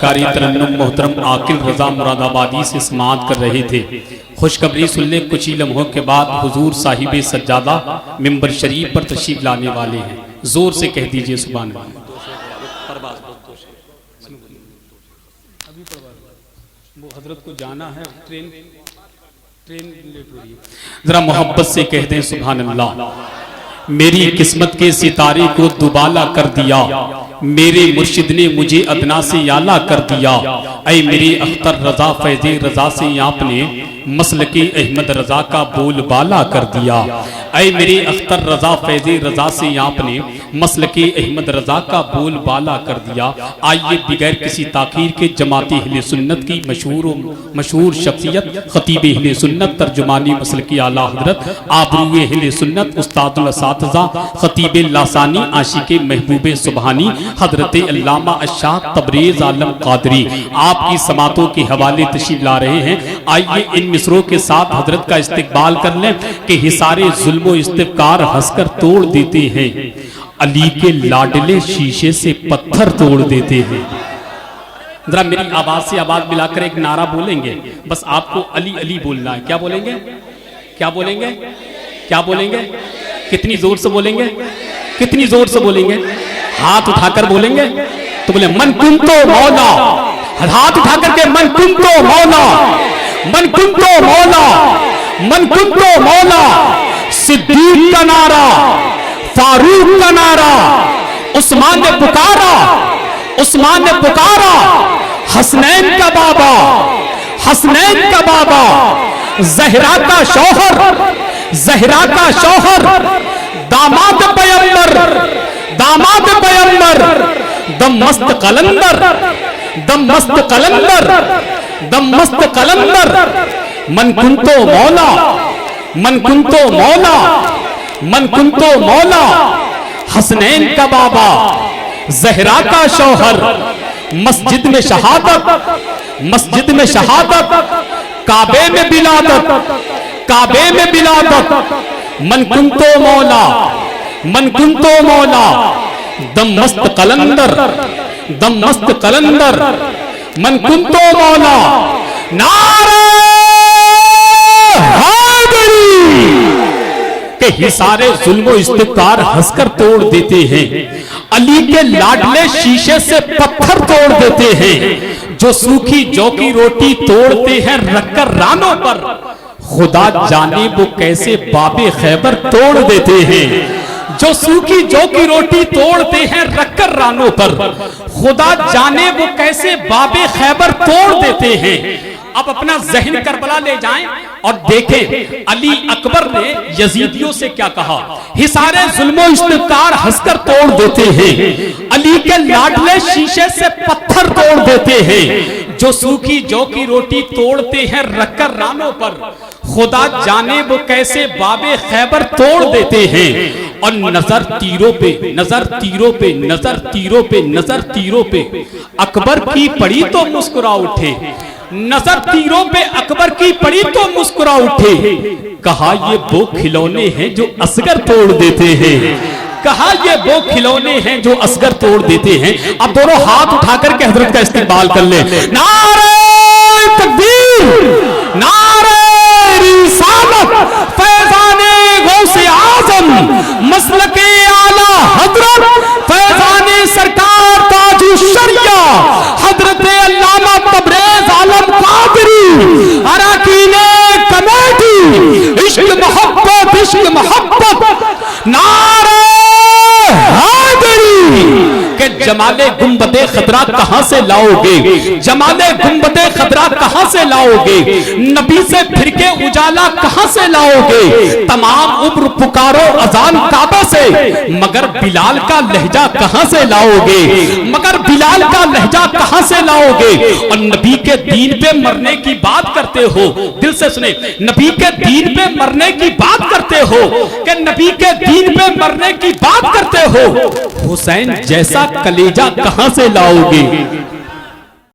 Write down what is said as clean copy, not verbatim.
कारी तरन्नुम मोहतरम आकिल रजा मुरादाबादी से समाअत कर रहे थे। खुशखबरी सुनने कुछ ही लम्हों के बाद हुजूर साहिब सज्जादा मिंबर शरीफ पर तशरीफ लाने वाले हैं। जोर से कह दीजिए सुभान अल्लाह। वो हजरत को जाना है, ट्रेन लेट हो रही है, जरा मोहब्बत से कह दें सुभान अल्लाह। मेरी किस्मत के सितारे को दुबाला कर दिया, मेरे मुर्शिद ने मुझे अदना से आला कर दिया। ऐ मेरे अख्तर रजा फैज़े रजा से आपने मसलके अहमद रजा का बोलबाला कर दिया। ऐ मेरे अख्तर रजा फैज़े रजा से आपने मसलके अहमद रजा का बोलबाला कर दिया। आइए बगैर किसी ताखीर के जमाती अहले सुन्नत की मशहूर शख्सियत खतीब अहले सुन्नत तर्जुमानी मसलकी आला हजरत आबरूए अहले सुन्नत उस्तादुल असातिज़ा खतीब लासानी आशिके महबूबे सुबहानी हजरत अल्लामा अशाह तबरेज आलम कादरी आपकी समातों के हवाले तशरीफ ला रहे हैं। आइए इन मिसरों के साथ हजरत का इस्तकबाल कर लें कि हिसारे जुल्म इस्तिफ़कार हंसकर तोड़ देते हैं, अली के लाडले शीशे से पत्थर तोड़ देते हैं। जरा मेरी आवाज से आवाज मिलाकर एक नारा बोलेंगे, बस आपको अली अली बोलना है। क्या बोलेंगे? क्या बोलेंगे? क्या बोलेंगे? कितनी जोर से बोलेंगे? कितनी जोर से बोलेंगे? हाथ उठाकर बोलेंगे तो बोले मन कुंतो मौला। हाथ उठाकर के मन कुंतो मौला, मन कुंतो मौला, मन कुंतो मौला। सिद्दीक का नारा, फारूक का नारा, उस्मान ने पुकारा, उस्मान ने पुकारा। हसनैन का बाबा, हसनैन का बाबा, जहरा का शौहर, जहरा का शौहर, दामाद पैगंबर, दामाद पैगंबर, दम मस्त कलंदर, दम मस्त कलंदर, दम मस्त कलंदर। मन कुंतो मौला, मन कुंतो मौला, मन कुंतो मौला। हसनैन का बाबा, जहरा का शौहर, मस्जिद में शहादत, मस्जिद में शहादत, काबे में बिलादत, काबे में बिलादत। मन कुंतो मौला, मन कुंतो मौला। दम मस्त कलंदर, दम मस्त कलंदर। मन कुंतो मौला। नारे हैदरी के हिसारे जुल्म इस्तिफ़कार हंसकर तोड़ देते हैं, अली के लाडले शीशे से पत्थर तोड़ देते हैं। जो सूखी जौ की रोटी तोड़ते हैं रखकर रानों पर, खुदा जाने वो कैसे बाबे खैबर तोड़ देते हैं। जो सूखी जौ की रोटी तोड़ते हैं रखकर रानों पर, खुदा जाने वो कैसे बाबे खैबर तोड़ देते हैं। अब अपना जहन करबला ले जाएं और देखें अली अकबर ने यजीदियों से क्या कहा। हिसारे जुल्मो इस्तिफ़कार हंसकर तोड़ देते हैं, अली के लाडले शीशे से पत्थर तोड़ देते हैं। जो सूखी जौ की रोटी तोड़ते हैं रखकर रानों पर, खुदा जाने वो कैसे बाबे खैबर तोड़ देते हैं। और नजर तीरों पे, नजर तीरों पे, नजर तीरों पे, नजर तीरों पे अकबर की पड़ी तो मुस्कुरा उठे। नजर तीरों पे अकबर की पड़ी तो मुस्कुरा उठे। कहा ये वो खिलौने हैं जो असगर तोड़ देते हैं। कहा ये वो खिलौने हैं जो असगर तोड़ देते हैं। अब दोनों हाथ उठाकर के हजरत का इस्तेमाल कर ले। नारे तकबीर, नारे रिसालत, फैज़ाने गौसे आज़म, मसलके आला हजरत, फैज़ाने सरकार ताजुश शरिया, हजरत अल्लामा तबरेज आलम कादरी, अरकाने कमेटी, इश्क मोहब्बत, इश्क मोहब्बत। नारे के जमाले गुंबदे खतरा कहां से लाओगे, जमाले गुंबदे खतरा कहां से लाओगे, नबी से फिर के उजाला कहां से लाओगे। तमाम उम्र पुकारो अजान काबा से, मगर बिलाल का लहजा कहां से लाओगे, मगर बिलाल का लहजा कहां से लाओगे। और नबी के दीन पे मरने की बात करते हो, दिल से सुने, नबी के दीन पे मरने की बात करते हो, कि नबी के दीन पे मरने की बात करते हो। हुसैन जैसा कलेजा कहां से लाओगे।